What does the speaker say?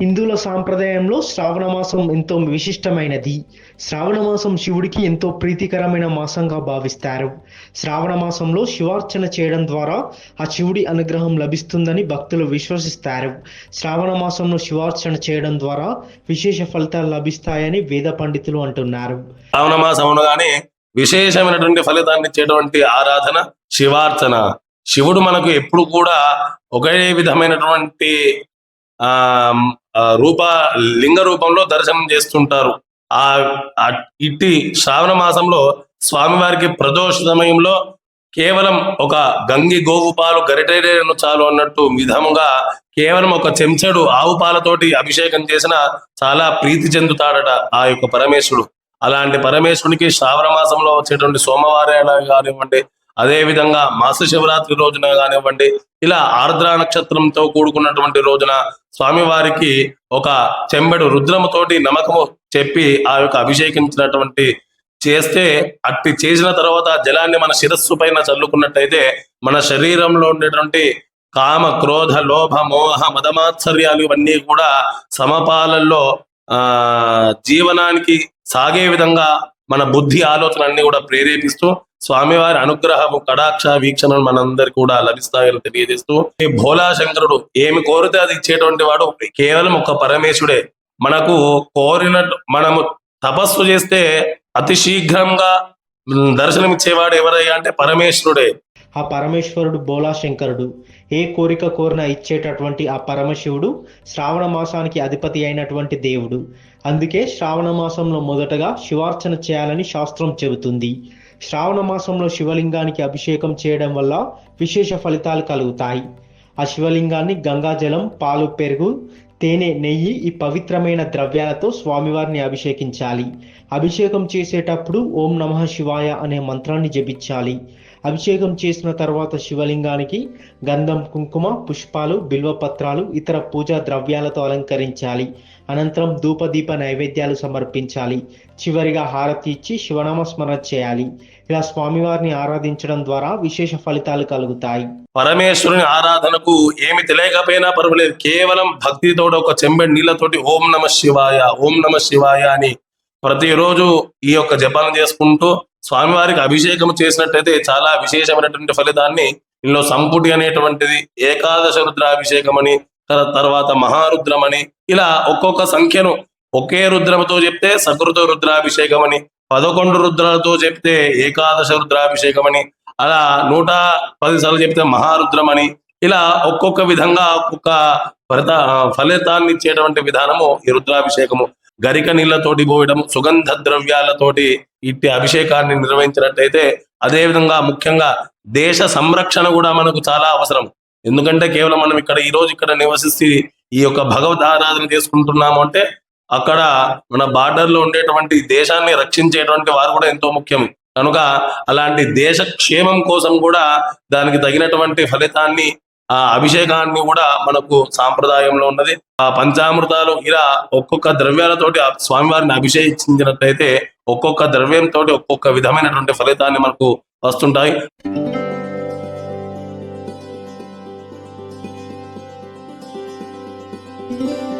హిందువుల సాంప్రదాయంలో శ్రావణ మాసం ఎంతో విశిష్టమైనది. శ్రావణ మాసం శివుడికి ఎంతో ప్రీతికరమైన మాసంగా భావిస్తారు. శ్రావణ మాసంలో శివార్చన చేయడం ద్వారా ఆ శివుడి అనుగ్రహం లభిస్తుందని భక్తులు విశ్వసిస్తారు. శ్రావణ మాసంలో శివార్చన చేయడం ద్వారా విశేష ఫలితాలు లభిస్తాయని వేద పండితులు అంటున్నారు. శ్రావణ మాసం అనగానే విశేషమైనటువంటి ఫలితాన్ని ఇచ్చేటువంటి ఆరాధన శివార్చన. శివుడు మనకు ఎప్పుడు కూడా ఒకే విధమైనటువంటి ఆ లింగ రూపంలో దర్శనం చేస్తుంటారు. ఇట్టి శ్రావణ మాసంలో స్వామివారికి ప్రదోష సమయంలో కేవలం ఒక గంగి గోవు పాలు గరిటెను చాలు అన్నట్టు విధముగా కేవలం ఒక చెంచడు ఆవు పాలతోటి అభిషేకం చేసిన చాలా ప్రీతి చెందుతాడట ఆ యొక్క పరమేశ్వరుడు. అలాంటి పరమేశ్వరునికి శ్రావణ మాసంలో వచ్చేటువంటి సోమవారాలు కానివ్వండి, అదే విధంగా మాస శివరాత్రి రోజున కానివ్వండి, ఇలా ఆర్ద్ర నక్షత్రంతో కూడుకున్నటువంటి రోజున స్వామివారికి ఒక చెంబెడు రుద్రముతోటి నమ్మకము చెప్పి ఆ యొక్క అభిషేకించినటువంటి చేస్తే, అట్టి చేసిన తర్వాత జలాన్ని మన శిరస్సు పైన చల్లుకున్నట్టయితే మన శరీరంలో ఉండేటువంటి కామ క్రోధ లోభ మోహ మదమాత్సర్యాలు ఇవన్నీ కూడా సమపాలల్లో జీవనానికి సాగే విధంగా మన బుద్ధి ఆలోచన అన్ని కూడా ప్రేరేపిస్తూ స్వామివారి అనుగ్రహము కటాక్ష వీక్షణలు మనందరికి కూడా లభిస్తాయని తెలియజేస్తూ, భోలా శంకరుడు ఏమి కోరితే అది ఇచ్చేటువంటి వాడు కేవలం ఒక పరమేశుడే. మనకు కోరినట్టు మనము తపస్సు చేస్తే అతి శీఘ్రంగా దర్శనమిచ్చేవాడు ఎవరయ్యా అంటే పరమేశ్వరుడే. ఆ పరమేశ్వరుడు బోలాశంకరుడు. ఏ కోరిక కోరినా ఇచ్చేటటువంటి ఆ పరమశివుడు శ్రావణ మాసానికి అధిపతి అయినటువంటి దేవుడు. అందుకే శ్రావణ మాసంలో మొదటగా శివార్చన చేయాలని శాస్త్రం చెబుతుంది. శ్రావణ మాసంలో శివలింగానికి అభిషేకం చేయడం వల్ల విశేష ఫలితాలు కలుగుతాయి. ఆ శివలింగాన్ని గంగాజలం, పాలు, పెరుగు, తేనె, నెయ్యి ఈ పవిత్రమైన ద్రవ్యాలతో స్వామివారిని అభిషేకించాలి. అభిషేకం చేసేటప్పుడు ఓం నమః శివాయ అనే మంత్రాన్ని జపించాలి. అభిషేకం చేసిన తర్వాత శివలింగానికి గంధం, కుంకుమ, పుష్పాలు, బిల్వపత్రాలు, ఇతర పూజా ద్రవ్యాలతో అలంకరించాలి. అనంతరం ధూపదీప నైవేద్యాలు సమర్పించాలి. చివరిగా హారతి ఇచ్చి శివనామస్మరణ చేయాలి. ఇలా స్వామివారిని ఆరాధించడం ద్వారా విశేష ఫలితాలు కలుగుతాయి. పరమేశ్వరుని ఆరాధనకు ఏమి తెలియకపోయినా పర్వాలేదు, కేవలం భక్తితో ఒక చెంబెడి నీళ్లతోటి ఓం నమ శివాయ, ఓం నమ శివాయ అని ప్రతిరోజు ఈ యొక్క జపాలను చేసుకుంటూ స్వామివారికి అభిషేకం చేసినట్టయితే చాలా విశేషమైనటువంటి ఫలితాన్ని ఇందులో సంపుటి అనేటువంటిది, ఏకాదశ రుద్రాభిషేకం అని, తర్వాత మహారుద్రం అని, ఇలా ఒక్కొక్క సంఖ్యను ఒకే రుద్రముతో చెప్తే సకృత రుద్రాభిషేకం అని, 11 రుద్రాలతో చెప్తే ఏకాదశ రుద్రాభిషేకం అని, అలా 110 సార్లు చెప్తే మహారుద్రం అని, ఇలా ఒక్కొక్క విధంగా ఒక్కొక్క ఫలితాన్ని ఇచ్చేటువంటి విధానము ఈ రుద్రాభిషేకము. గరిక నీళ్లతోటి పోయడం, సుగంధ ద్రవ్యాలతోటి ఇట్టి అభిషేకాన్ని నిర్వహించినట్టయితే, అదే విధంగా ముఖ్యంగా దేశ సంరక్షణ కూడా మనకు చాలా అవసరం. ఎందుకంటే కేవలం మనం ఈ రోజు ఇక్కడ నివసిస్తూ ఈ యొక్క భగవద్ ఆరాధన చేసుకుంటున్నాము అంటే అక్కడ మన బార్డర్ లో ఉండేటువంటి దేశాన్ని రక్షించేటువంటి వారు కూడా ఎంతో ముఖ్యం. కనుక అలాంటి దేశ క్షేమం కోసం కూడా దానికి తగినటువంటి ఫలితాన్ని, ఆ అభిషేకాన్ని కూడా మనకు సాంప్రదాయంలో ఉన్నది. ఆ పంచామృతాలు ఇలా ఒక్కొక్క ద్రవ్యాలతోటి స్వామివారిని అభిషేకించినట్టయితే ఒక్కొక్క ద్రవ్యంతో ఒక్కొక్క విధమైనటువంటి ఫలితాన్ని మనకు వస్తుంటాయి. thank you